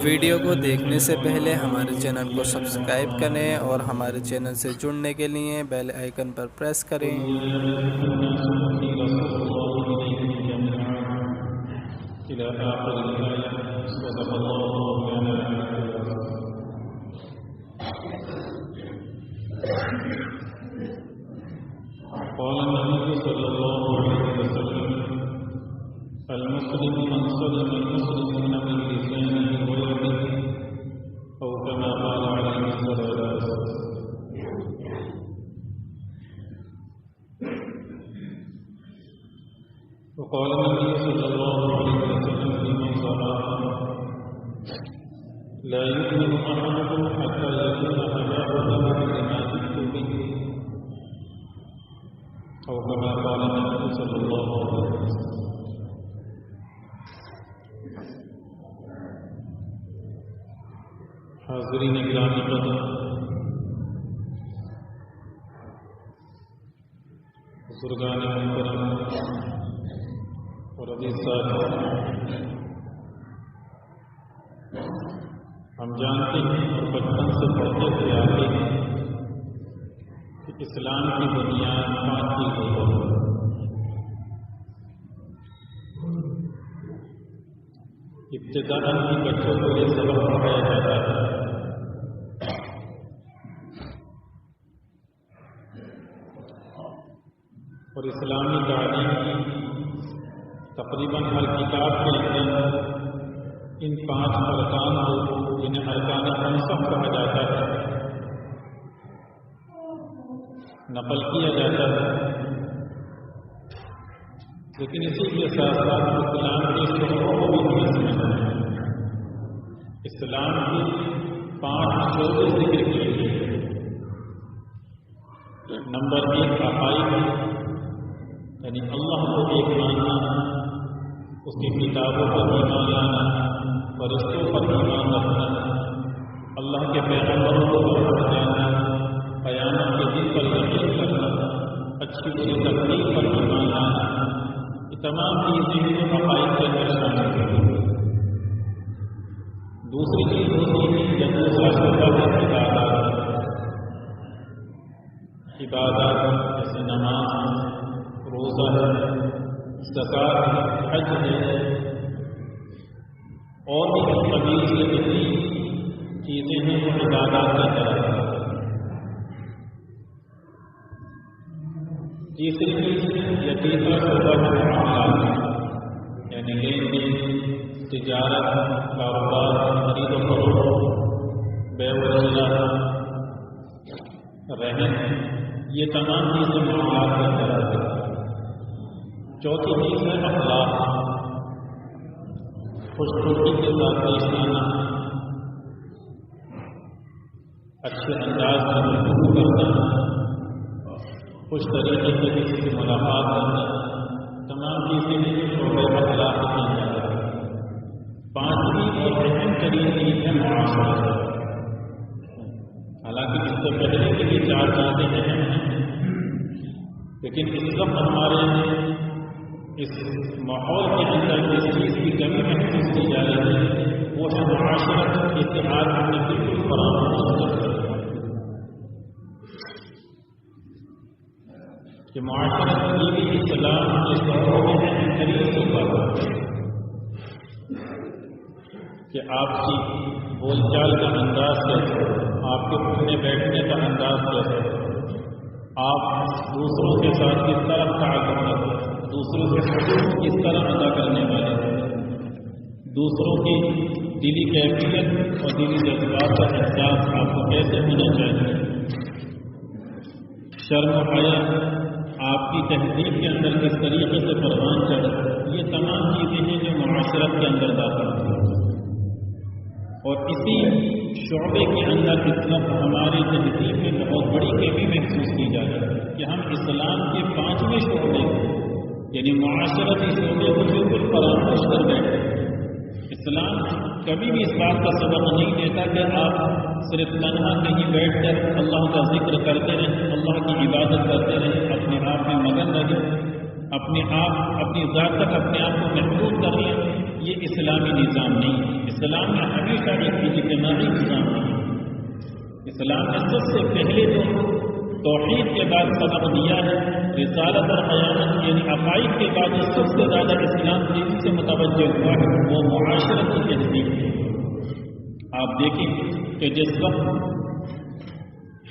Video کو دیکھنے سے پہلے ہمارے چینل کو سبسکرائب کریں اور ہمارے چینل سے جڑنے کے لیے بیل آئیکن پر پریس کریں۔ إلى آخر الآية صدق الله وكان قال النبي صلى الله عليه وسلم المسلم من سلم المسلمون من لسانه ويده أو كما قال عليه الصلاة والسلام. وقال النبي صلى الله عليه وسلم لمن صحابه لا يؤمن أحدكم حتى يكون حياؤه لما جئت به أو كما قال النبي صلى الله عليه وسلم. حاضرین گرامی قدر، بزرگان محترم اور عزیز ساتھ، ہم جانتے ہیں اور بچپن سے پڑھتے ہوئے آتے ہیں کہ اسلام کی بنیاد 5 چیزوں پر ہے۔ ابتداءً ہی بچوں کو یہ سبق پڑھایا جاتا ہے اور اسلامی تعلیم کی تقریباً ہر کتاب کے اندر ان 5 ارکان کو، جنہیں ارکان 5 کہا جاتا ہے، نقل کیا جاتا ہے، لیکن اسی کے ساتھ ساتھ اسلام کے شعبوں کو بھی سمجھنا ہے۔ اسلام کی 5 شعبے ذکر کیے گئے۔ نمبر 1 عقائد، یعنی اللہ کو ایک ماننا، اس کی کتابوں پر ایمان لانا، فرشتوں پر ایمان رکھنا، اللہ کے پیغمبروں کو پڑھ جانا، قیامت کے دن پر یقین کرنا، اچھی بری تقدیر پر ایمان لانا، یہ تمام چیزیں عقائد کے اندر شامل ہیں۔ دوسری چیز ہوتی ہے جب دوسرا شعبہ ہے عبادات جیسے نماز، روزہ ہے، زکوٰۃ ہے، حج ہے، اور بھی اس قبیل سے جتنی چیزیں ہیں وہ عبادات کی طرح ہیں۔ تیسری چیز یا تیسرا شعبہ ہے معاملات، یعنی لین دین، تجارت، کاروبار، خرید و فروخت، بیع و شراء، رہن، یہ تمام چیزیں معاملات کی طرح ہیں۔ چوتھی چیز ہے اخلاق، خوش خوشی کے ساتھ پیش آنا، اچھے انداز میں گفتگو کرنا، خوش طریقے سے کسی سے ملاقات کرنا، تمام چیزیں جو شعبۂ اخلاق کی جاتی ہیں۔ 5ویں اور اہم ترین چیز ہے معاشرت۔ حالانکہ اس سے پہلے کی بھی 4 چیزیں اہم ہیں، لیکن اس وقت ہمارے اس ماحول کے اندر جس چیز کی کمی محسوس کی جا رہی ہے وہ ہے معاشرت، اتحاد ہم نے بالکل فراموش کر دیا کہ معاشرت کی بھی اسلام کے شعبوں میں اہم ترین شعبہ ہے کہ آپ کی بول چال کا انداز کیسے، آپ کے اٹھنے بیٹھنے کا انداز کیسے، آپ دوسروں کے ساتھ کس طرح تعلق کرتے ہیں، دوسروں کے حقوق کس طرح ادا کرنے والے، دوسروں کی دلی کیفیت اور دلی جذبات کا احساس آپ کو کیسے ہونا چاہیے، شرم و حیا آپ کی تہذیب کے اندر کس طریقے سے پروان چڑھے، یہ تمام چیزیں ہیں جو معاشرت کے اندر داخل ہیں۔ اور اسی شعبے کے اندر اس وقت ہماری تہذیب میں بہت بڑی کمی محسوس کی جا رہی ہے کہ ہم اسلام کے 5ویں شعبے یعنی معاشرتی شعبے کو بالکل فراموش کر بیٹھے۔ اسلام کبھی بھی اس بات کا سبق نہیں دیتا کہ آپ صرف تنہا کہیں بیٹھ کر اللہ کا ذکر کرتے رہیں، اللہ کی عبادت کرتے رہیں، اپنے آپ میں مگن رہیں، اپنے آپ اپنی ذات تک اپنے آپ کو محدود کر لیں، یہ اسلامی نظام نہیں ہے۔ اسلام میں ہمیشہ ایک اجتماعی نظام نہیں ہے۔ اسلام نے سب سے پہلے جو توحید کے بعد سبق دیا ہے، رسالت اور قیامت یعنی عقائد کے بعد جو سب سے زیادہ اسلام تیزی سے متوجہ ہوا ہے وہ معاشرت کی تہذیب ہے۔ آپ دیکھیں کہ جس وقت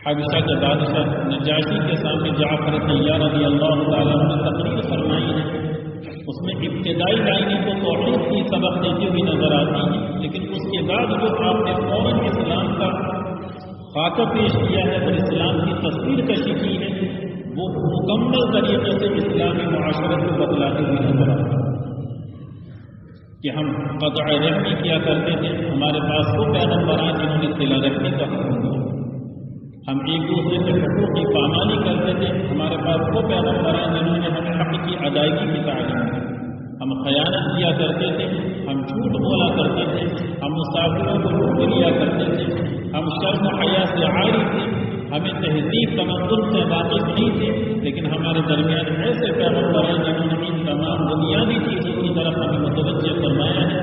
حبشہ کے بادشاہ نجاشی کے سامنے جعفر طیار رضی اللہ تعالیٰ نے تقریر فرمائی ہے، اس میں ابتدائی لائنیں تو توحید کی سبق دیتی ہوئی نظر آتی ہیں، لیکن اس کے بعد جو آپ نے فوراً اسلام کا خاکہ پیش کیا ہے اور اسلام کی تصویر کشی کی ہے، وہ مکمل طریقے سے اسلامی معاشرت کو بتلاتی ہوئی نظر آتی ہے کہ ہم قطع رحمی کیا کرتے تھے، ہمارے پاس وہ پیغمبران جنہوں نے صلہ رحمی کا حکم دیا، ہم ایک دوسرے سے حقوق کی پامالی کرتے تھے، ہمارے پاس وہ پیغمبران جنہوں نے ہمیں حق کی ادائیگی کی تعلیم دی، ہم خیانت کیا کرتے تھے، ہم جھوٹ بولا کرتے تھے، ہم مسافروں کو لوٹ لیا کرتے تھے، ہم شرم و حیا سے عاری تھے، ہمیں تہذیب تمدن سے واقف نہیں تھے، لیکن ہمارے درمیان ایسے پیغمبران جنہوں نے ان تمام بنیادی چیزوں کی طرف ہمیں متوجہ فرمایا ہے۔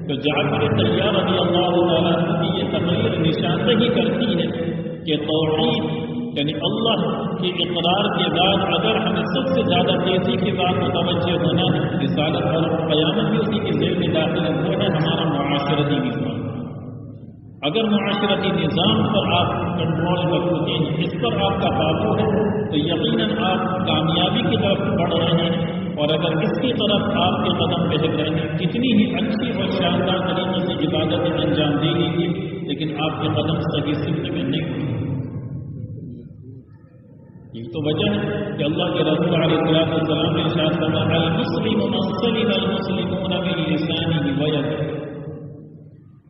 تو جعفر طیار رضی اللہ تعالیٰ کی یہ تقریر نشاندہی کرتی ہے کہ توحید یعنی اللہ کے اقرار کے بعد اگر ہمیں سب سے زیادہ تیزی کے بعد متوجہ ہونا ہے، رسالت اور قیامت بھی اسی کے ذیل میں داخل ہے، وہ ہے ہمارا معاشرتی نظام۔ اگر معاشرتی نظام پر آپ کنٹرول کر چکے ہیں، اس پر آپ کا قابو ہے، تو یقیناً آپ کامیابی کی طرف بڑھ رہے ہیں، اور اگر اس کی طرف آپ کے قدم بہک رہے ہیں، کتنی ہی اچھی اور شاندار طریقے سے عبادتیں انجام دے لیجیے، لیکن آپ کے قدم صحیح سمت میں نہیں ہوتے۔ یہ تو وجہ ہے کہ اللہ کے رسول علیہ السلام نے ارشاد فرمایا المسلم من سلم المسلمون من لسانه ويده،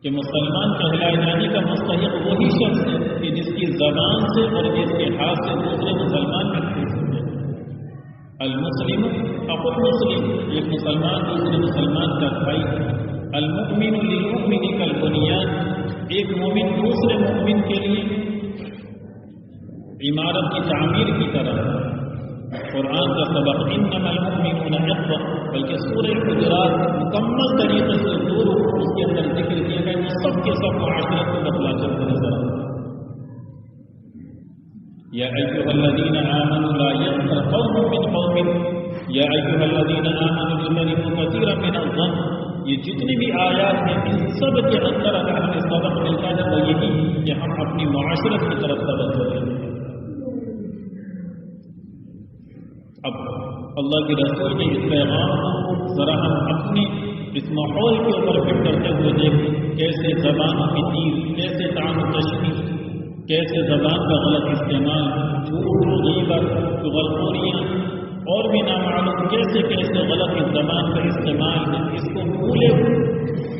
کہ مسلمان کہلائے جانے کا مستحق وہی شخص ہے کہ جس کی زبان سے اور جس کے ہاتھ سے دوسرے مسلمان محفوظ ہوتے ہیں۔ المسلم اخو المسلم، ایک مسلمان دوسرے مسلمان کا بھائی ہے۔ المؤمن للمؤمن کالبنیان، ایک مومن دوسرے مومن کے لیے عمارت کی تعمیر کی طرح۔ قرآن کا سبق انما المؤمنون اخوہ، بلکہ سورہ حجرات مکمل طریقے سے دور اس کے اندر ذکر کیا گیا، وہ سب کے سب معاشرت کو بتلاتے ہوئے نظر آتے ہیں۔ یا ایھا الذین آمنوا لا یسخر قوم من قوم، یا ایھا الذین آمنوا اجتنبوا کثیرا من الظن، یہ جتنی بھی آیات ہیں ان سب کے اندر اگر ہمیں سبق ملتا ہے تو یہی کہ ہم اپنی معاشرت کی طرف توجہ دیں۔ اب اللہ کے رسول کے اس پیغام کو ذرا ہم اپنے اس ماحول کے اوپر فٹ کرتے ہوئے دیکھیں، کیسے زبانوں کی تیر، کیسے طعن و تشبیہ، کیسے زبان کا غلط استعمال، جھوٹ، غیبت، غلطوریاں اور بھی نامعلوم کیسے کیسے غلط اس زبان کا استعمال ہے۔ اس کو بھولے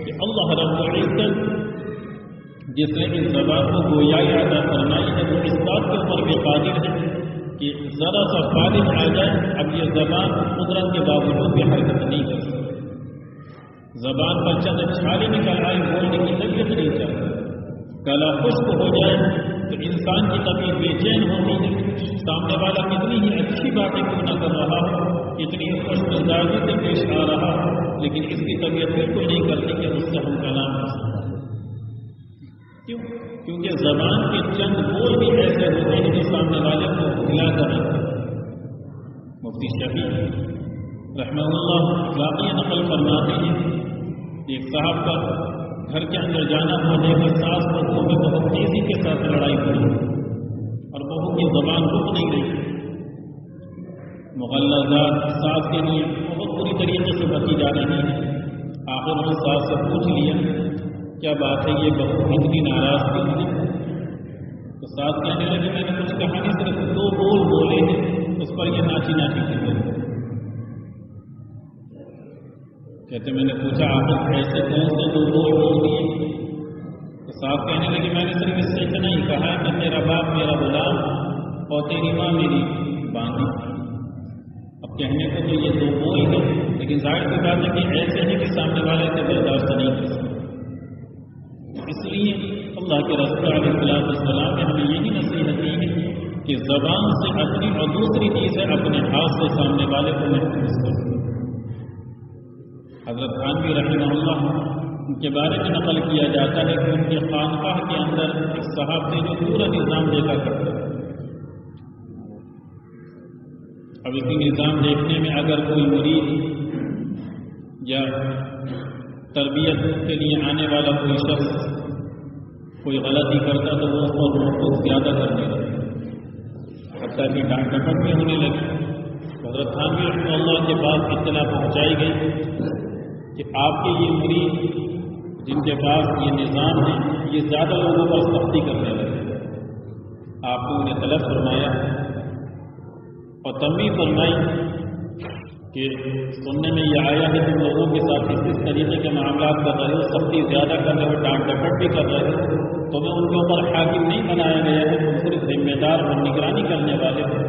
کہ اللہ رب العزت جس نے اس زبان کو گویائی عطا فرمائی ہے وہ اس بات کے اوپر بھی قادر ہے کہ ذرا سا فارغ آ جائے، اب یہ زبان قدرت کے باوجود بھی حرکت نہیں کر سکتی۔ زبان پر چند چھالے نکل آئے، بولنے کی طبیعت نہیں چاہتی، گلا خشک ہو جائے تو انسان کی طبیعت بے چین ہوتی ہے، سامنے والا کتنی ہی اچھی باتیں کیوں نہ کر رہا ہو، کتنی ہی خوش مزاجی سے پیش آ رہا ہو، لیکن اس کی طبیعت بالکل نہیں کرتی کہ اس سے ہم کلام کر سکیں۔ کیوں؟ کیونکہ زبان کے چند بول بھی ایسے ہوتے ہیں جو سامنے والے کو بھلا کر رکھتے ہیں۔ مفتی شفیع رحمہ اللہ واقعہ نقل فرماتے ہیں، ایک صاحب کا گھر کے اندر جانا ہوا، دیکھا ساس اور بہو میں بہت تیزی کے ساتھ لڑائی ہوئی اور بہو کی زبان رک نہیں رہی، مغلظات ساس کے لیے بہت بری طریقے سے بکی جا رہی ہے۔ آخر میں ساس سے پوچھ لیا کیا بات ہے، یہ بہو اتنی ناراض کیوں ہے؟ تو ساس کہنے لگی میں نے کچھ کہا نہیں، صرف دو بول بولے ہیں، اس پر یہ ناچی ناچی کی گئی۔ کہتے میں نے پوچھا آخر ایسے کون سے دو بول بول دیے؟ تو ساس کہنے لگی میں نے صرف اس سے اتنا ہی کہا ہے کہ تیرا باپ میرا غلام اور تیری ماں میری باندھی۔ اب کہنے کو تو یہ دو بول ہے، لیکن ظاہر سی بات ہے کہ ایسے نہیں کہ سامنے والے سے برداشت نہیں کر سکتے۔ اس لیے اللہ کے رسول علیہ السلام نے ہمیں یہی نصیحت دی ہے کہ زبان سے اپنی اور دوسری چیز ہے اپنے ہاتھ سے سامنے والے کو محفوظ کرنا۔ حضرت تھانوی رحمہ اللہ ان کے بارے میں نقل کیا جاتا ہے کہ ان کے خانقاہ کے اندر ایک صاحب تھے جو پورا نظام دیکھا کرتے تھے۔ اب اسی نظام دیکھنے میں اگر کوئی مرید یا تربیت کے لیے آنے والا کوئی شخص کوئی غلطی کرتا تو وہ اس کو بہت زیادہ کرنے لگے، حتیٰ کہ ڈانٹ ڈپٹ بھی ہونے لگی۔ حضرت تھانوی رحمہ اللہ کے پاس اطلاع پہنچائی گئی کہ آپ کے یہ مرید جن کے پاس یہ نظام ہے یہ زیادہ لوگوں پر سختی کرنے لگے۔ آپ نے انہیں طلب فرمایا اور تنبیہ فرمائی کہ سننے میں یہ آیا ہے تم لوگوں کے ساتھ اس طریقے کے معاملات کر رہے ہو، سختی زیادہ کر رہے ہو، ڈانٹ ڈپٹ بھی کر رہے ہو، تمہیں ان کے اوپر حاکم نہیں بنایا گیا ہے، تم صرف ذمہ دار اور نگرانی کرنے والے ہو۔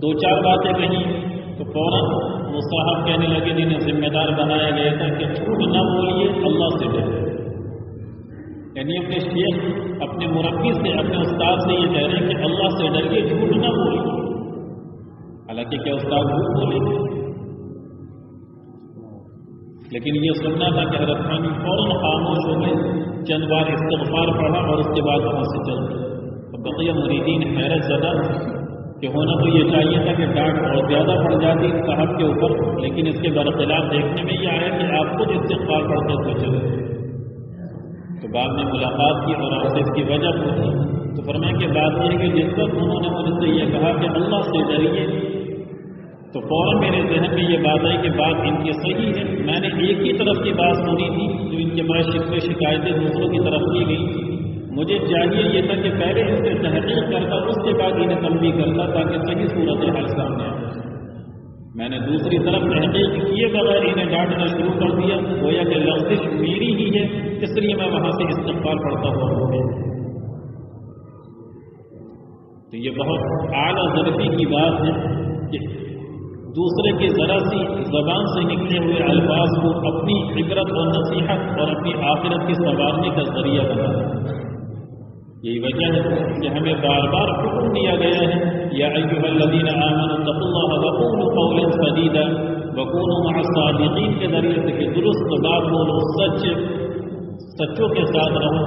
دو چار باتیں کہیں تو فوراً وہ صاحب کہنے لگے جنہیں ذمہ دار بنایا گیا تھا کہ جھوٹ نہ بولیے، اللہ سے ڈرے۔ یعنی اپنے شیخ اپنے مربی سے اپنے استاد سے یہ کہہ رہے ہیں کہ اللہ سے ڈریے، جھوٹ نہ بولیے۔ حالانکہ کیا استاد جھوٹ بولے گے؟ لیکن یہ سننا تھا کہ حضرت تھانوی فوراً خاموش ہو گئے، چند بار استغفار پڑھا اور اس کے بعد وہاں سے چل گئے۔ بقیہ مریدین حیرت زدہ کہ ہونا تو یہ چاہیے تھا کہ ڈانٹ اور زیادہ پڑ جاتی صاحب کے اوپر، لیکن اس کے برخلاف دیکھنے میں یہ آیا کہ آپ خود استغفار پڑھتے ہوئے چلے۔ تو بعد میں ملاقات کی اور آپ سے اس کی وجہ پوچھی تو فرمایا کہ بات یہ ہے کہ جس وقت انہوں نے مجھ سے یہ کہا کہ اللہ سے ڈریے تو فوراً میرے ذہن میں یہ بات آئی کہ بات ان کی صحیح ہے۔ میں نے ایک ہی طرف کی بات سنی تھی جو ان کے پاس شکوے شکایتیں دوسروں کی طرف کی گئی تھی، مجھے چاہیے یہ تھا کہ پہلے اس سے تحقیق کرتا اس کے بعد انہیں تنبیہ کرتا تاکہ صحیح صورتحال سامنے آئے۔ میں نے دوسری طرف تحقیق کیے بغیر انہیں ڈانٹنا شروع کر دیا، گویا کہ لفظش میری ہی ہے، اس لیے میں وہاں سے استغفار پڑھتا ہوا ہو گیا۔ تو یہ بہت اعلیٰ درجے کی بات ہے کہ دوسرے کی ذرا سی زبان سے نکلے ہوئے الفاظ کو اپنی عبرت اور نصیحت اور اپنی آخرت کی سنوارنے کا ذریعہ بنانا۔ یہی وجہ ہے کہ ہمیں بار بار حکم دیا گیا ہے یا ایھا الذین آمنوا اتقوا اللہ وقولوا قولا سدیدا وکونوا مع الصادقین کے ذریعے سے کہ درست بات بولو، سچوں کے ساتھ رہو،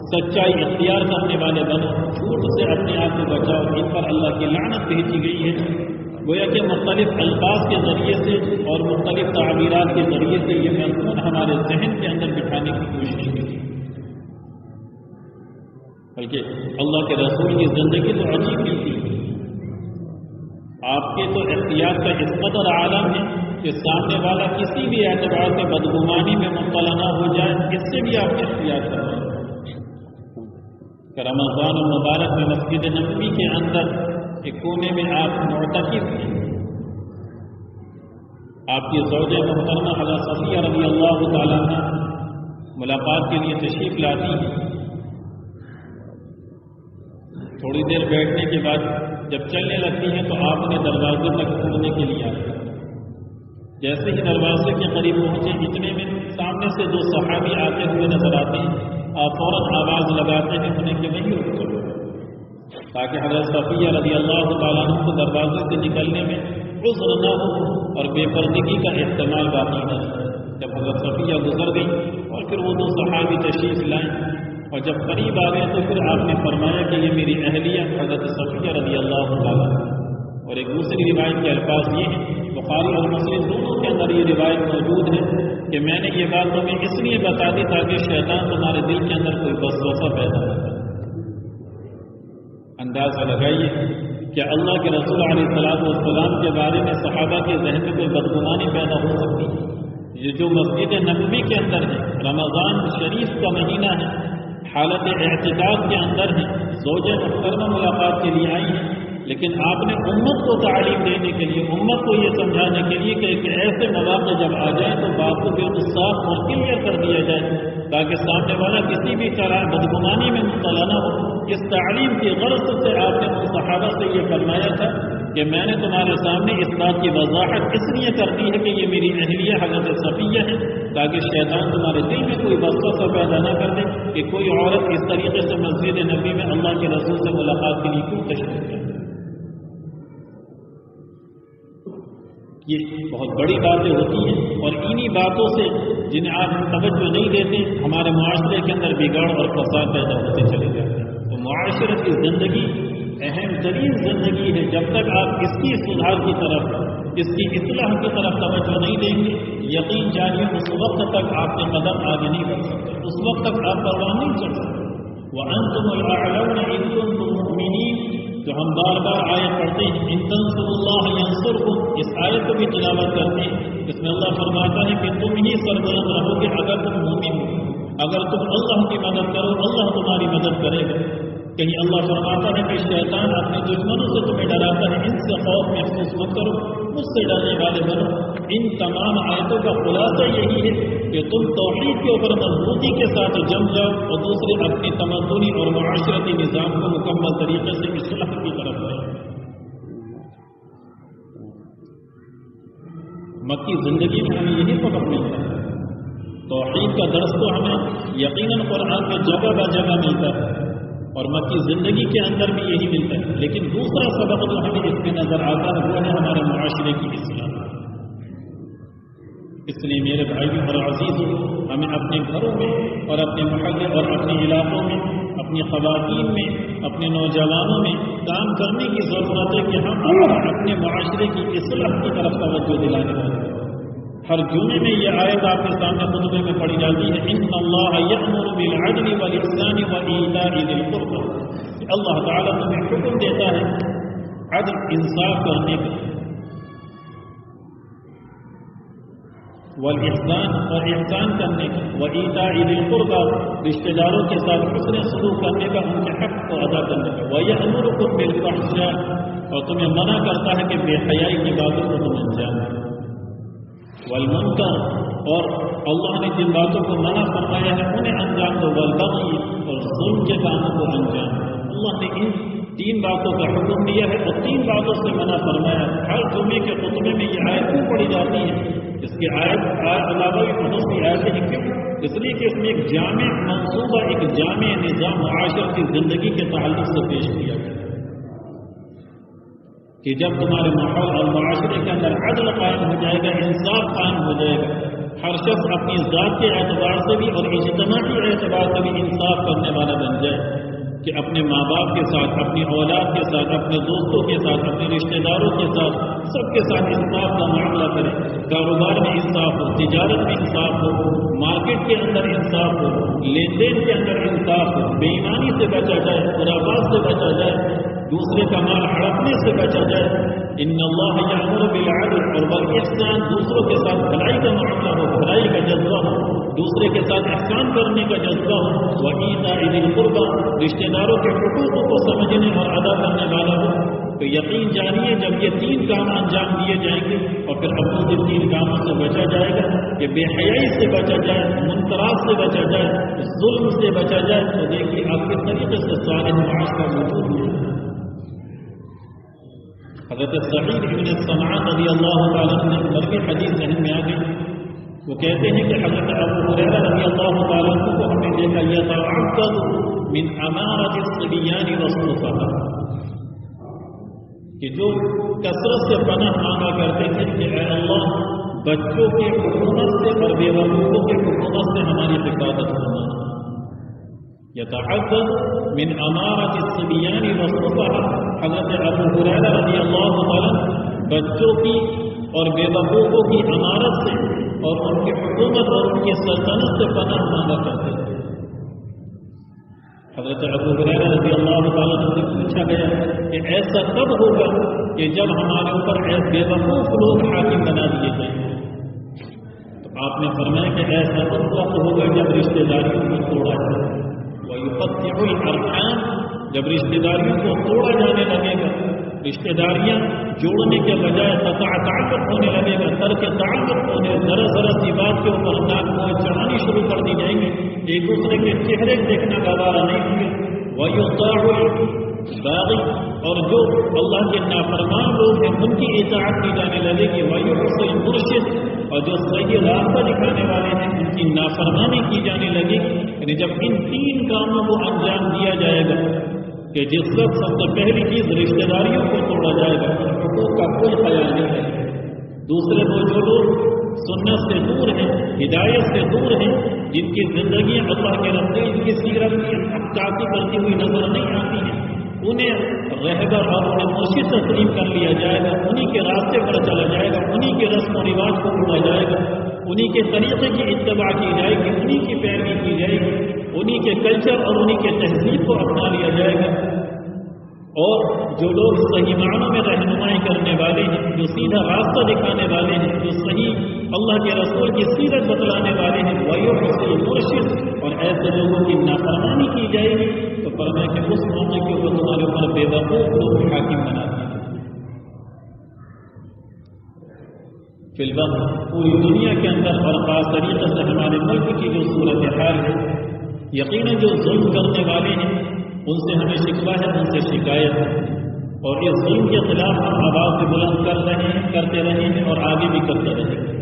سچائی اختیار کرنے والے بنو، جھوٹ سے اپنے آپ کو بچاؤ۔ ان پر اللہ کی لعنت بھیجی گئی ہے۔ گویا کہ مختلف الفاظ کے ذریعے سے اور مختلف تعبیرات کے ذریعے سے یہ مضمون ہمارے ذہن کے اندر بٹھانے کی کوشش کی، بلکہ اللہ کے رسول کی زندگی تو عجیب ہی تھی۔ آپ کے تو اختیار کا اس قدر عالم ہے کہ سامنے والا کسی بھی اعتبار سے بدگمانی میں مبتلا نہ ہو جائے، اس سے بھی آپ اختیار کر رہے ہیں۔ کہ رمضان المبارک میں مسجد نبوی کے اندر ایک کونے میں آپ معتکف ہیں، آپ کی زوجہ محترمہ حضرت صفیہ رضی اللہ تعالیٰ عنہ ملاقات کے لیے تشریف لاتی ہیں۔ تھوڑی دیر بیٹھنے کے بعد جب چلنے لگتی ہیں تو آپ نے دروازے تک کھولنے کے لیے آئے۔ جیسے ہی دروازے کے قریب پہنچے اتنے میں سامنے سے دو صحابی آتے ہوئے نظر آتے ہیں، آپ فوراً آواز لگاتے ہیں انہیں کہ وہی رک جاؤ، تاکہ حضرت صفیہ رضی اللہ تعالیٰ عنہ کو دروازے سے نکلنے میں عذر نہ ہو اور بے پردگی کا احتمال باقی نہ ہو۔ جب حضرت صفیہ گزر گئی اور پھر وہ دو صحابی تشریف لائیں اور جب قریب آ گئے تو پھر آپ نے فرمایا کہ یہ میری اہلیہ حضرت صفیہ رضی اللہ تعالیٰ عنہ۔ اور ایک دوسری روایت کے الفاظ یہ ہیں، بخاری اور مسلم دونوں کے اندر یہ روایت موجود ہے کہ میں نے یہ بات تمہیں اس لیے بتا دی تاکہ شیطان تمہارے دل کے اندر کوئی وسوسہ پیدا نہ کرے۔ اندازہ لگائیے کہ اللہ کے رسول علیہ السلام کے بارے میں صحابہ کے ذہن میں کوئی بدگمانی پیدا ہو سکتی ہے۔ یہ جو مسجد نبوی کے اندر ہے، رمضان شریف کا مہینہ ہے، حالت اعتکاف کے اندر ہے، زوجہ محترمہ ملاقات کے لیے آئی ہیں، لیکن آپ نے امت کو تعلیم دینے کے لیے، امت کو یہ سمجھانے کے لیے کہ ایسے مواقع جب آ جائیں تو بات کو بالکل صاف اور کلیئر کر دیا جائے تاکہ سامنے والا کسی بھی طرح بدگمانی میں مبتلا نہ ہو۔ اس تعلیم کی غرض سے آپ نے ان صحابہ سے یہ فرمایا تھا کہ میں نے تمہارے سامنے اس بات کی وضاحت اس لیے کر دی ہے کہ یہ میری اہلیہ حضرت صفیہ ہے، تاکہ شیطان تمہارے دل میں کوئی وسوسہ پیدا نہ کر دے کہ کوئی عورت اس طریقے سے مسجد نبی میں اللہ کے رسول سے ملاقات کے لیے کیوں تشریف کرے۔ یہ بہت بڑی باتیں ہوتی ہیں، اور انہی باتوں سے جنہیں آپ توجہ نہیں دیتے ہمارے معاشرے کے اندر بگاڑ اور فساد پیدا ہوتے چلے جاتے ہیں۔ تو معاشرت کی زندگی اہم ترین زندگی ہے، جب تک آپ اس کی سدھار کی طرف، اس کی اصلاح کی طرف توجہ نہیں دیں گے، یقین جانیے اس وقت تک آپ کے قدم آگے نہیں بڑھ سکتے، اس وقت تک آپ پروان نہیں چڑھ سکتے۔ وَأَنْتُمُ الْأَعْلَوْنَ إِن كُنتُم مُؤْمِنِينَ، جو ہم بار بار آیت پڑھتے ہیں، ان تنصروا اللہ ینصرکم، اس آیت کو بھی تلاوت کرتے ہیں، اس میں اللہ فرماتا ہے کہ تم ہی سربلند رہو گے اگر تم مومن ہو، اگر تم اللہ کی مدد کرو اللہ تمہاری مدد کرے گا۔ کہیں اللہ فرماتا ہے کہ شیطان اپنے دشمنوں سے تمہیں ڈراتا ہے، ان سے خوف محسوس مت کرو، مجھ سے ڈرنے والے بنو۔ ان تمام آیتوں کا خلاصہ یہی ہے کہ تم توحید کے اوپر مضبوطی کے ساتھ جم جاؤ اور دوسرے اپنی تمدنی اور معاشرتی نظام کو مکمل طریقے سے اصلاح کی طرف لائیں۔ مکی زندگی میں ہمیں یہی سبق ملتا ہے، توحید کا درس تو ہمیں یقیناً قرآن میں جگہ بہ جگہ ملتا ہے اور مکی زندگی کے اندر بھی یہی ملتا ہے، لیکن دوسرا سبق جو ہمیں اس میں نظر آتا ہے وہ ہے ہمارے معاشرے کی اصلاح۔ اس لیے میرے بھائیوں اور عزیزوں، ہمیں اپنے گھروں میں اور اپنے محلے اور اپنے علاقوں میں، اپنی خواتین میں، اپنے نوجوانوں میں کام کرنے کی ضرورت ہے کہ ہم اپنے معاشرے کی اصلاح کی طرف توجہ دلانے والے ہیں۔ ہر جمعے میں یہ آیت آپ کے سامنے خطبے میں پڑھی جاتی ہے، ان اللہ یأمر بالعدل والاحسان وایتاء ذی القربى، کہ اللہ تعالیٰ تمہیں حکم دیتا ہے عدل انصاف کرنے کا، والاحسان اور احسان کرنے کا، وایتاء ذی القربى رشتہ داروں کے ساتھ حسن سلوک کرنے کا، ان کے حق کو ادا کرنے کا، ویأمرکم بالفحشاء اور تمہیں منع کرتا ہے کہ بے حیائی کی باتوں کو تم انجام دو، والمنکر اور اللہ نے جن باتوں کو منع فرمایا ہے انہیں انجام دو، والبغی اور ظلم کے کاموں کو انجام دو۔ اللہ نے ان تین باتوں کا حکم دیا ہے اور تین باتوں سے منع فرمایا ہے۔ ہر جمعے کے خطبے میں یہ آیت کیوں پڑھی جاتی ہے؟ اس کے علاوہ بھی بہت سی آیتیں ہیں، کیوں؟ اس لیے کہ اس میں ایک جامع منصوبہ، ایک جامع نظام معاشرتی زندگی کے تعلق سے پیش کیا گیا کہ جب تمہارے ماحول اور معاشرے کے اندر عدل قائم ہو جائے گا، انصاف قائم ہو جائے گا، ہر شخص اپنی ذات کے اعتبار سے بھی اور اجتماعی اعتبار سے بھی انصاف کرنے والا بن جائے، کہ اپنے ماں باپ کے ساتھ، اپنی اولاد کے ساتھ، اپنے دوستوں کے ساتھ، اپنے رشتہ داروں کے ساتھ، سب کے ساتھ انصاف کا معاملہ کرے، کاروبار میں انصاف ہو، تجارت میں انصاف ہو، مارکیٹ کے اندر انصاف ہو، لین دین کے اندر انصاف ہو، بے ایمانی سے بچا جائے، خرافات سے بچا جائے، دوسرے کا مال ہڑپنے سے بچا جائے۔ ان اللہ یأمر بالعدل اور والاحسان، دوسروں کے ساتھ بھلائی کا معاملہ ہو، بھلائی کا جذبہ ہو، دوسرے کے ساتھ احسان کرنے کا جذبہ ہو، وایتاء ذی القربى رشتہ داروں کے حقوق کو سمجھنے اور ادا کرنے والا ہو، تو یقین جانیے جب یہ تین کام انجام دیے جائیں گے اور پھر اپنے سے تین کاموں سے بچا جائے گا کہ بے حیائی سے بچا جائے، منکرات سے بچا جائے، ظلم سے بچا جائے، تو دیکھیے آپ کس طریقے سے صالح معاشرہ موجود ہے۔ حضرت سعید بن سمعان رضی اللہ تعالیٰ عنہ نے مروی حدیث ذہن میں آ گئی، وہ کہتے ہیں کہ حضرت ابو ہریرہ رضی اللہ تعالیٰ عنہ کو ہم نے دیکھا یتعبد من امارۃ الصبیان والسفہاء، کہ جو کثرت سے پناہ مانگا کرتے تھے کہ اے اللہ بچوں کی حکومت سے اور بے وقوفوں کی حکومت سے ہماری حفاظت فرما۔ یتعبد من امارۃ الصبیان والسفہاء، حضرت ابو ہریرہ رضی اللہ تعالیٰ بچوں کی اور بے وقوفوں کی امارت سے اور ان کی حکومت اور ان کی سلطنت سے پناہ مانگا کرتے تھے۔ حضرت ابو ہریرہ رضی اللہ تعالیٰ عنہ سے پوچھا گیا کہ ایسا کب ہوگا کہ جب ہمارے اوپر بے وقوف لوگ حاکم بنا دیے جائیں؟ تو آپ نے فرمایا کہ ایسا اس وقت ہوگا جب رشتہ داریوں کو توڑا جائے، وَيُقَطِّعُ الْأَرْحَامَ، جب رشتہ داریوں کو توڑا جانے لگے گا، رشتہ داریاں جوڑنے کے بجائے قطع تعلق ہونے لگے گا، ترک تعلق ہونے، ذرا ذرا سی بات کے اوپر ناک منہ چڑھانی شروع کر دی جائیں گے، ایک دوسرے کے چہرے دیکھنا گوارا نہیں ہوں گے، وَيُطَاعُ الْبَاغِي، اور جو اللہ کے نافرمان لوگ ہیں ان کی اطاعت کی جانے لگے گی، وَيُحْصِي الْمُرْشِدِ، اور جو صحیح راستہ دکھانے والے ہیں ان کی نافرمانی کی جانے لگی۔ یعنی جب ان تین کاموں کو انجام دیا جائے گا کہ جس وقت سب سے پہلی چیز رشتہ داریوں کو توڑا جائے گا، حقوق کا کوئی خیال نہیں ہے، دوسرے وہ جو لوگ سنت سے دور ہیں، ہدایت سے دور ہیں، جن کی زندگی اللہ کے رسول کی سیرت کی عکاسی کرتی ہوئی نظر نہیں آتی ہیں، انہیں رہبر اور انہیں مرشد تسلیم کر لیا جائے گا، انہی کے راستے پر چلا جائے گا، انہی کے رسم و رواج کو پڑھا جائے گا، انہی کے طریقے کی اتباع کی جائے گی، انہی کی پیروی کی جائے گی، انہی کے کلچر اور انہی کے تہذیب کو اپنا لیا جائے گا۔ اور جو لوگ صحیح معنوں میں رہنمائی کرنے والے ہیں، جو سیدھا راستہ دکھانے والے ہیں، جو صحیح اللہ کے رسول کی سیرت بتلانے والے ہیں، وہی مرشد، اور ایسے لوگوں کی نافرمانی کی جائے گی تو فرمایا کہ اس موقع کے اوپر تمہارے اوپر بے وقوف لوگ حاکم بنا دیں گے۔ فی الوقت پوری دنیا کے اندر اور خاص طریقے سے ہمارے ملک کی جو صورتحال ہے، یقیناً جو ظلم کرنے والے ہیں ان سے ہمیں شکوہ ہے، ان سے شکایت ہے، اور اس ظلم کے خلاف ہم آواز سے بلند کرتے رہے ہیں اور آگے بھی کرتے رہیں گے۔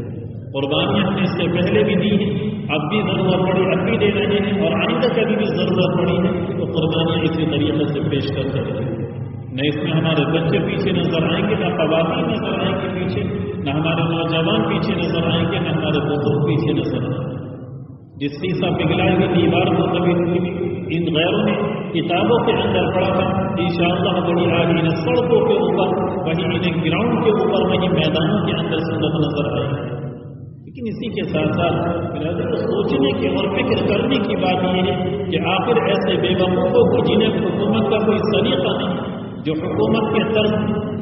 قربانیاں ہم نے اس سے پہلے بھی دی ہیں، اب بھی ضرورت پڑی اب بھی دے رہے ہیں، اور آئندہ کبھی بھی ضرورت پڑی ہے تو قربانیاں اسی طریقے سے پیش کرتے رہیں گے۔ نہ اس میں ہمارے بچے پیچھے نظر آئیں گے، نہ خواتین نظر آئیں گے پیچھے، نہ ہمارے نوجوان پیچھے نظر آئیں گے، نہ ہمارے بزرگ پیچھے نظر آئیں گے۔ جس سیسا پگھلائی ہوئی دیوار کو کبھی ان غیروں نے کتابوں کے اندر پڑھا تھا، انشاءاللہ بڑی آگے انہیں سڑکوں کے اوپر، وہیں انہیں گراؤنڈ کے اوپر، وہیں میدانوں کے اندر سنت نظر آئے گی۔ لیکن اسی کے ساتھ ساتھ سوچنے کی اور فکر کرنے کی بات یہ ہے کہ آخر ایسے بے وقوفوں کو جنہیں حکومت کا کوئی سلیقہ نہیں، جو حکومت کے طرز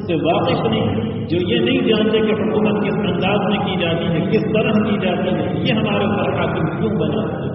سے واقف نہیں، جو یہ نہیں جانتے کہ حکومت کس انداز میں کی جاتی ہے، کس طرح کی جاتی ہے، یہ ہمارے اوپر حاکم کیوں بنا ہے؟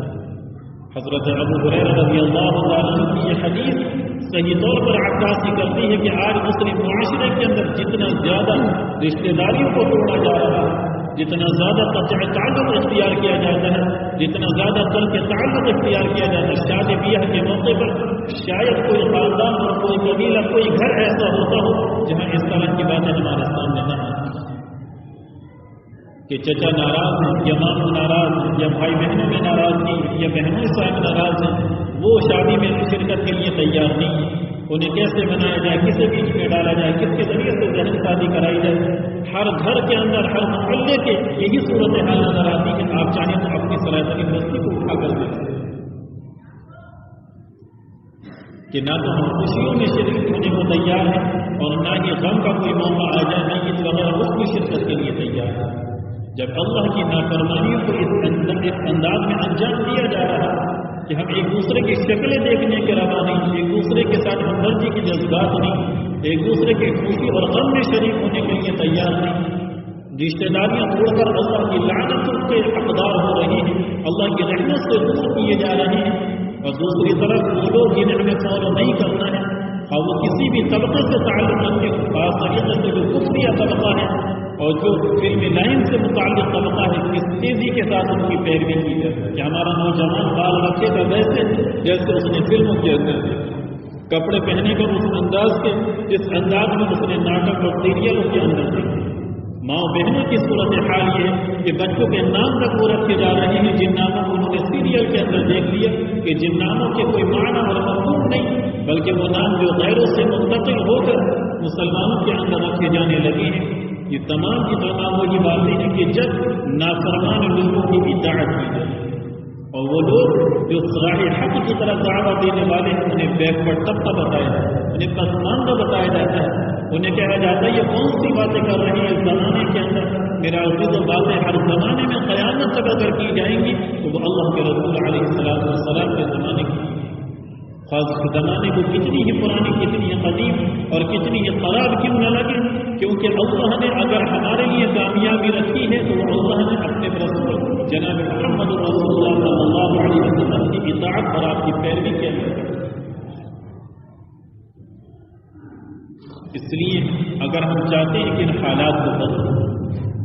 حضرت ابو ہریرہ رضی اللہ تعالیٰ عنہ کی یہ حدیث صحیح طور پر عکاسی کرتی ہے کہ آج مسلم معاشرے کے اندر جتنا زیادہ رشتہ داریوں کو توڑا جا رہا ہے، جتنا زیادہ قطع تعلق اختیار کیا جاتا ہے، جتنا زیادہ ترک تعلق اختیار کیا جاتا ہے، شادی بیاہ کے موقع پر شاید کوئی خاندان اور کوئی قبیلہ، کوئی گھر ایسا ہوتا ہو جہاں اس طرح کی باتیں ہمارے سامنے نہ آتی کہ چچا ناراض ہیں یا ماموں ناراض ہیں یا بھائی بہنوں میں ناراضگی یا بہنوں صاحب ناراض ہیں، وہ شادی میں شرکت کے لیے تیار نہیں ہے، انہیں کیسے بنایا جائے، کسے بیچ میں ڈالا جائے، کس کے ذریعے سے ذہن شادی کرائی جائے۔ ہر گھر کے اندر، ہر محلے کے یہی صورتحال نظر آتی ہے۔ آپ چاہیں تو اپنی سرائے بستی کو اٹھا کر دیں کہ نہ تو ہم خوشیوں میں شریک ہونے کو تیار ہیں اور نہ ہی غم کا کوئی موقع آ جائے، نہ اس وغیرہ اس کی شرکت کے لیے تیار ہے۔ جب اللہ کی نافرمانیوں کو اس انداز میں انجام دیا جا رہا ہے کہ ہم ایک دوسرے کی شکلیں دیکھنے کے روا نہیں، ایک دوسرے کے ساتھ ہمدردی کے جذبات نہیں، ایک دوسرے کی خوشی اور غم میں شریک ہونے کے لیے تیار نہیں، رشتہ داریاں توڑ کر اللہ کی لعنتوں کے حقدار ہو رہی ہیں، اللہ کی رحمت سے دور کیے جا رہے ہیں، اور دوسری طرف وہ لوگ جنہیں ہمیں فالو نہیں کرنا ہے، اور وہ کسی بھی طبقے سے تعلق رکھتے ہیں، خاص طریقے سے جو کفریہ طبقہ ہے اور جو فلم لائن سے متعلق طبقہ ہے، اس تیزی کے ساتھ ان کی پیروی کی جائے کہ ہمارا نوجوان بال رکھے گا ویسے جیسے اس نے فلموں کے اندر کپڑے پہنے کا اس انداز کے، جس انداز میں اس نے ناٹک اور سیریلوں کے اندر دیکھے۔ ماں بہنوں کی صورتحال یہ ہے کہ بچوں کے نام تک وہ رکھے جا رہے ہیں جن ناموں کو انہوں نے سیریل کے اندر دیکھ لیا کہ جن ناموں کے کوئی معنی اور مفہوم نہیں، بلکہ وہ نام جو غیروں سے منتقل ہو کر مسلمانوں کے اندر رکھے جانے لگے ہیں۔ یہ تمام کی تمام وہی باتیں ہیں کہ جب نافرمان لوگوں کی اطاعت کی جائے اور وہ لوگ جو صراح حق کی طرف دعوت دینے والے ہیں انہیں بیکورڈ طبقہ بتایا جاتا ہے، انہیں پسماندہ بتایا جاتا ہے، انہیں کہا جاتا ہے یہ کون سی باتیں کر رہی ہیں اس زمانے کے اندر، میرا عزیز و باتیں ہر زمانے میں قیامت تک اگر کی جائیں گی تو وہ اللہ کے رسول علیہ السلام کے زمانے کی، خاص زمانے کو کتنی ہی پرانی، کتنی ہی قدیم اور کتنی ہی خراب کیوں نہ لگے، کیونکہ اللہ نے اگر ہمارے لیے کامیابی رکھی ہے تو اللہ نے اپنے رسول جناب محمد رسول اللہ صلی اللہ علیہ وسلم کی اطاعت اور آپ کی پیروی کے اندر۔ اس لیے اگر ہم چاہتے ہیں کہ ان حالات کو بدلیں،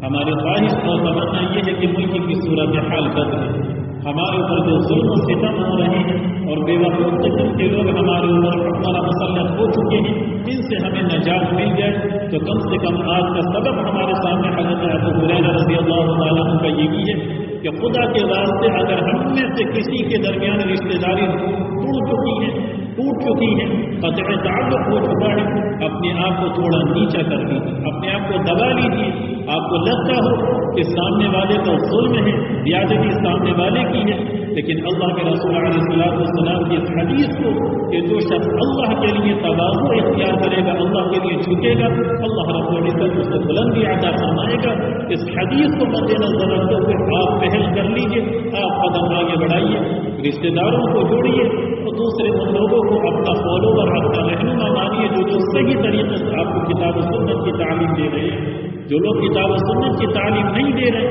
ہماری خواہش اور تمنا یہ ہے کہ ملک کی صورتحال بدلے، ہمارے اوپر جو ظلم و ستم ہو رہے ہیں اور بے وقوف قسم کے لوگ ہمارے اوپر ہمارا مسلط ہو چکے ہیں، ان سے ہمیں نجات مل جائے تو کم سے کم آج کا سبق ہمارے سامنے حضرت ابو ہریرہ رضی اللہ تعالیٰ عنہ کا یہ بھی ہے کہ خدا کے واسطے اگر ہم میں سے کسی کے درمیان رشتہ داری ٹوٹ چکی ہے، ٹوٹ چکی ہیں، قطع تعلق ہو چکا ہے، اپنے آپ کو تھوڑا نیچا کر لیجیے، اپنے آپ کو دبا لیجیے۔ آپ کو لگتا ہو کہ سامنے والے کا ظلم ہے، بیادبی سامنے والے کی ہے، لیکن اللہ کے رسول علیہ السلام کی اس حدیث کو کہ جو شخص اللہ کے لیے تواضع اختیار کرے گا، اللہ کے لیے جھکے گا، اللہ رب العزت اس کو بلندی عطا فرمائے گا۔ اس حدیث کو مد نظر رکھتے ہوئے آپ پہل کر لیجیے، آپ قدم آگے بڑھائیے، رشتہ داروں کو جوڑیے اور دوسرے ان لوگوں کو اپنا فالوور، اپنا رہنما مانیے جو صحیح طریقے سے آپ کو کتاب و سنت کی تعلیم دے رہے ہیں۔ جو لوگ کتاب و سنت کی تعلیم نہیں دے رہے،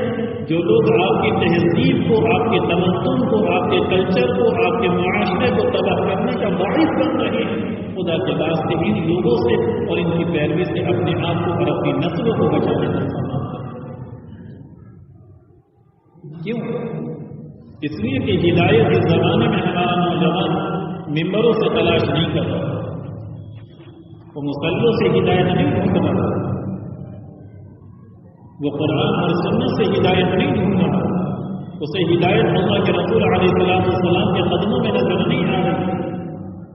جو لوگ آپ کی تہذیب کو، آپ کے تمدن کو، آپ کے کلچر کو، آپ کے معاشرے کو تباہ کرنے کا باعث بن رہے ہیں، خدا کے واسطے ان لوگوں سے اور ان کی پیروی سے اپنے آپ کو اور اپنی نسلوں کو بچانے کا سامان کریں۔ کیوں؟ اس لیے کہ ہدایت اس زمانے میں ہمارا نوجوان ممبروں سے تلاش نہیں کر رہا، وہ مصلوں سے ہدایت نہیں ڈھونڈ رہا، وہ قرآن اور سنت سے ہدایت نہیں ڈھونڈ رہا، اسے ہدایت اللہ کے رسول علیہ السلام کے قدموں میں نظر نہیں آ رہی،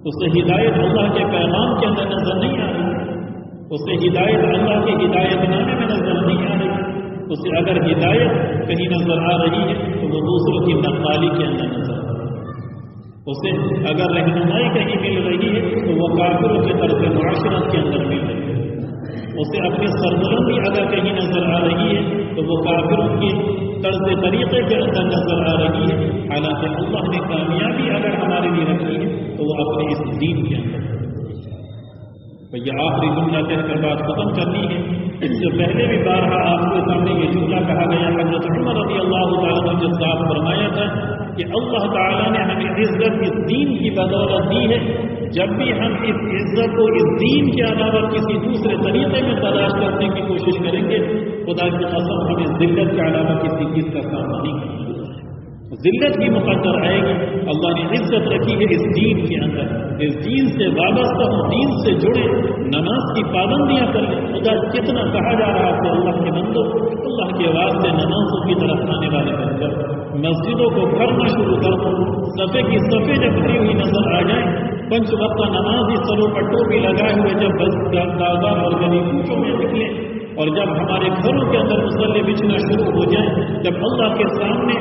اسے ہدایت اللہ کے پیغام کے اندر نظر نہیں آ رہی، اسے ہدایت اللہ کے ہدایت نامے میں نظر نہیں آ رہی۔ اسے اگر ہدایت کہیں نظر آ رہی ہے تو وہ دوسروں کی نقالی کے اندر نظر آ رہی ہے، اسے اگر رہنمائی کہیں مل رہی ہے تو وہ کافروں کے طرف معاشرت کے اندر مل رہی ہے، اسے اپنی سربلندی اگر کہیں نظر آ رہی ہے تو وہ کافروں کی طرز طریقے کے اندر نظر آ رہی ہے۔ حالانکہ اللہ نے کامیابی اگر ہمارے لیے رکھی ہے تو وہ اپنے اس دین کے اندر۔ یہ آخری جملہ کہہ کر بات ختم کرنی ہے۔ اس سے پہلے بھی بارہا آپ کے سامنے یہ جملہ کہا گیا، حضرت عمر رضی اللہ تعالیٰ نے جو صاف فرمایا تھا کہ اللہ تعالیٰ نے ہمیں عزت اس دین کی بدولت دی ہے، جب بھی ہم اس عزت کو اس دین کے علاوہ کسی دوسرے طریقے میں تلاش کرنے کی کوشش کریں گے، خدا کی قسم ہمیں ذلت کے علاوہ کسی چیز کا سامنا نہیں کرنا۔ ذلت بھی مقدر آئے گی۔ اللہ نے عزت رکھی ہے اس دین کے اندر، اس دین سے وابستہ ہوں، دین سے جڑے، نماز کی پابندیاں کر لیں۔ خدا کتنا کہا جا رہا ہے اللہ کے بندو، اللہ کے واسطے نمازوں کی طرف آنے والے بن کر مسجدوں کو بھرنا شروع کر دو، صفے کی صفے جب بھری ہوئی نظر آ جائیں، 5 وقت نمازی سروں پر ٹوپی لگائے ہوئے جب بازار اور گلی کوچوں میں نکلیں، اور جب ہمارے گھروں کے اندر مصلے بچھنا شروع ہو جائیں، جب اللہ کے سامنے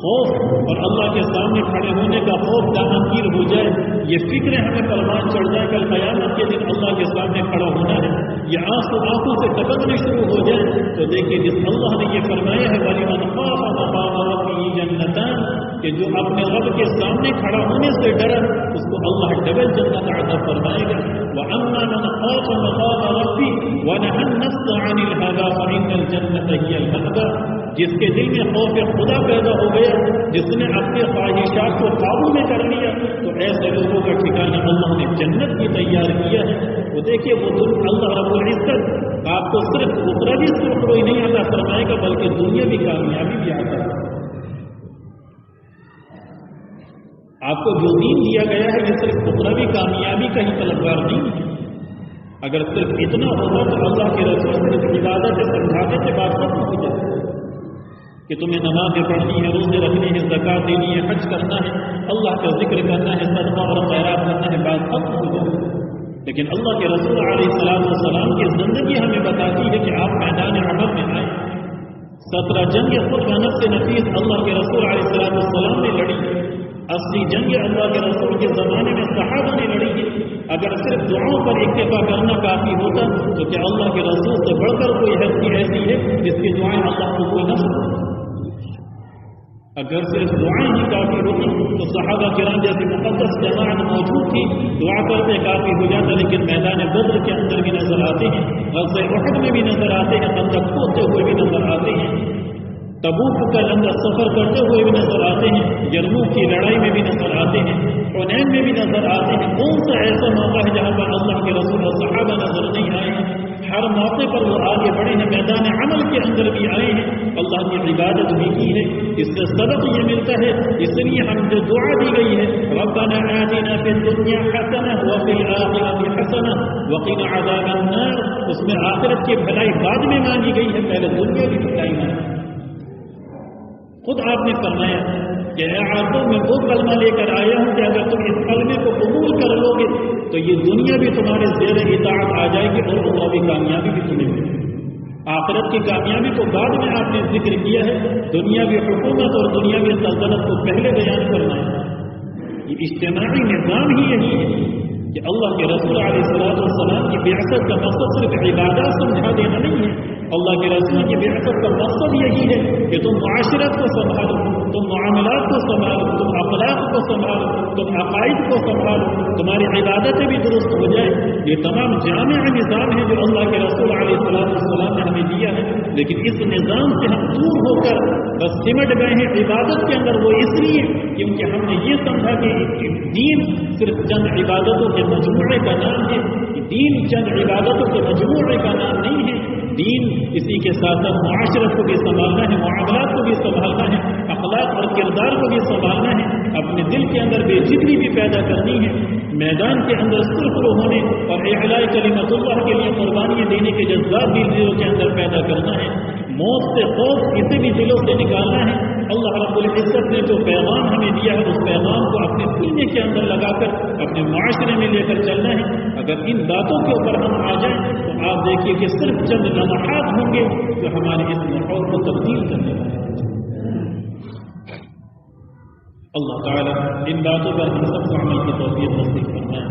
خوف اور اللہ کے سامنے کھڑے ہونے کا خوف دامنگیر ہو جائے، یہ فکر ہمیں پروان چڑھ جائے کل قیامت کے دن اللہ کے سامنے کھڑا ہونا ہے، یہ آنکھوں سے ٹپکنے شروع ہو جائے، تو دیکھیے جس اللہ نے یہ فرمایا ہے وَلِمَنْ خَافَ مَقَامَ رَبِّهِ جَنَّتَانِ، کہ جو اپنے رب کے سامنے کھڑا ہونے سے ڈرا اس کو اللہ ڈبل جنت عطا فرمائے گا۔ وَأَمَّا مَنْ خَافَ مَقَامَ رَبِّهِ وَنَهَى النَّفْسَ عَنِ الْهَوَىٰ فَإِنَّ الْجَنَّةَ هِيَ الْمَأْوَىٰ، جس کے دل میں خوف خدا پیدا ہو گیا، جس نے اپنے خواہشات کو قابو میں کر لیا، تو ایسے لوگوں کا ٹھکانہ اللہ نے جنت بھی تیار کیا ہے۔ وہ دیکھیے وہ اللہ رب العزت آپ کو صرف اخروی سرخروئی نہیں عطا فرمائے گا بلکہ دنیاوی کامیابی بھی عطا فرمائے گا۔ آپ کو جو دین دیا گیا ہے یہ صرف اخروی کامیابی کا ہی طلبگار نہیں ہے۔ اگر صرف اتنا ہوگا تو اللہ کے رسول صرف عبادت سمجھانے کے بعد ختم ہو جائے کہ تمہیں نمازیں پڑھنی ہے، روزے رکھنے ہیں، زکات دینی ہے، حج کرنا ہے، اللہ کا ذکر کرنا ہے، صدقہ اور خیرات کرنا ہے، بات ختم ہو جائے۔ لیکن اللہ کے رسول علیہ السلام کی زندگی ہمیں بتاتی ہے کہ آپ میدان عمل میں آئے، 17 جنگ خود نفس نفیس اللہ کے رسول علیہ السلام نے لڑی، 80 جنگ اللہ کے رسول کے زمانے میں صحابہ نے لڑی ہے۔ اگر صرف دعاؤں پر اکتفا کرنا کافی ہوتا تو کیا اللہ کے رسول سے بڑھ کر کوئی ہستی ایسی ہے جس کی دعائیں اللہ کو کوئی نہ سنتی؟ اگر صرف دعائیں ہی کافی ہوتی تو صحابہ کرام جیسی مقدس جماعت موجود تھی، دعا کرتے کافی ہو جاتا، لیکن میدان بدر کے اندر بھی نظر آتے ہیں، غزوہ احد میں بھی نظر آتے ہیں، خندق کھودتے ہوئے بھی نظر آتے ہیں، تبوک کا لمبا سفر کرتے ہوئے بھی نظر آتے ہیں، یرموک کی لڑائی میں بھی نظر آتے ہیں، حنین میں بھی نظر آتے ہیں۔ کون سا ایسا موقع ہے جہاں پر اللہ کے رسول اور صحابہ نظر نہیں آئے ہیں؟ ہر موقع پر وہ آگے بڑھے ہیں، میدان عمل کے اندر بھی آئے ہیں، اللہ کی عبادت بھی کی ہے۔ اس سے سبق یہ ملتا ہے، اس لیے ہم جو دعا دی گئی ہے ربنا آتنا فی الدنیا حسنہ وفی الآخرۃ حسنہ وقنا عذاب النار، اس میں آخرت کی بھلائی بعد میں مانگی گئی ہے، پہلے دنیا کی بھلائی مانگی۔ خود آپ نے فرمایا کہ اے عبدو میں وہ کلمہ لے کر آیا ہوں کہ اگر تم اس کلمے کو قبول کر لو گے تو یہ دنیا بھی تمہارے زیر اطاعت آ جائے گی اور اخروی کامیابی بھی تمہیں ملے گی۔ آخرت کی کامیابی کو بعد میں آپ نے ذکر کیا ہے، دنیاوی حکومت اور دنیاوی سلطنت کو پہلے بیان کرنا ہے۔ یہ اجتماعی نظام ہی یہی ہے کہ اللہ کے رسول علیہ السلام کی بعثت کا مقصد صرف عبادات سمجھا دینا نہیں ہے۔ اللہ کے رسول کی بعثت کا مقصد یہی ہے کہ تم معاشرت کو سنبھالو، تم معاملات کو سنبھالو، تم اخلاق کو سنبھالو، تم عقائد کو سنبھالو، تمہاری عبادتیں بھی درست ہو جائیں۔ یہ تمام جامع نظام ہے جو اللہ کے رسول علیہ السلام نے ہمیں دیا ہے، لیکن اس نظام سے ہم دور ہو کر بس سمٹ گئے ہیں عبادت کے اندر۔ وہ اس لیے کیونکہ ہم نے یہ سمجھا کہ دین صرف چند عبادتوں کے مجموعے کا نام ہے۔ دین چند عبادتوں کے مجموعے کا نام نہیں ہے۔ دین اسی کے ساتھ ساتھ معاشرت کو بھی سنبھالنا ہے، معاملات کو بھی سنبھالنا ہے، اخلاق اور کردار کو بھی سنبھالنا ہے، اپنے دل کے اندر بے جگری بھی پیدا کرنی ہے، میدان کے اندر سرخرو ہونے اور اعلاء کلمت اللہ کے لیے قربانیاں دینے کے جذبات بھی دلوں کے اندر پیدا کرنا ہے، موت سے خوف اسے بھی دلوں سے نکالنا ہے۔ اللہ رب العزت نے جو پیغام ہمیں دیا ہے اس پیغام کو اپنے سینے کے اندر لگا کر اپنے معاشرے میں لے کر چلنا ہے۔ اگر ان باتوں کے اوپر ہم آ جائیں تو آپ دیکھیے کہ صرف چند لمحات ہوں گے جو ہمارے اس ماحول کو تبدیل کرنے والے۔ اللہ تعالیٰ ان باتوں پر ہم سب کو عمل کی توفیق نصیب فرمائے۔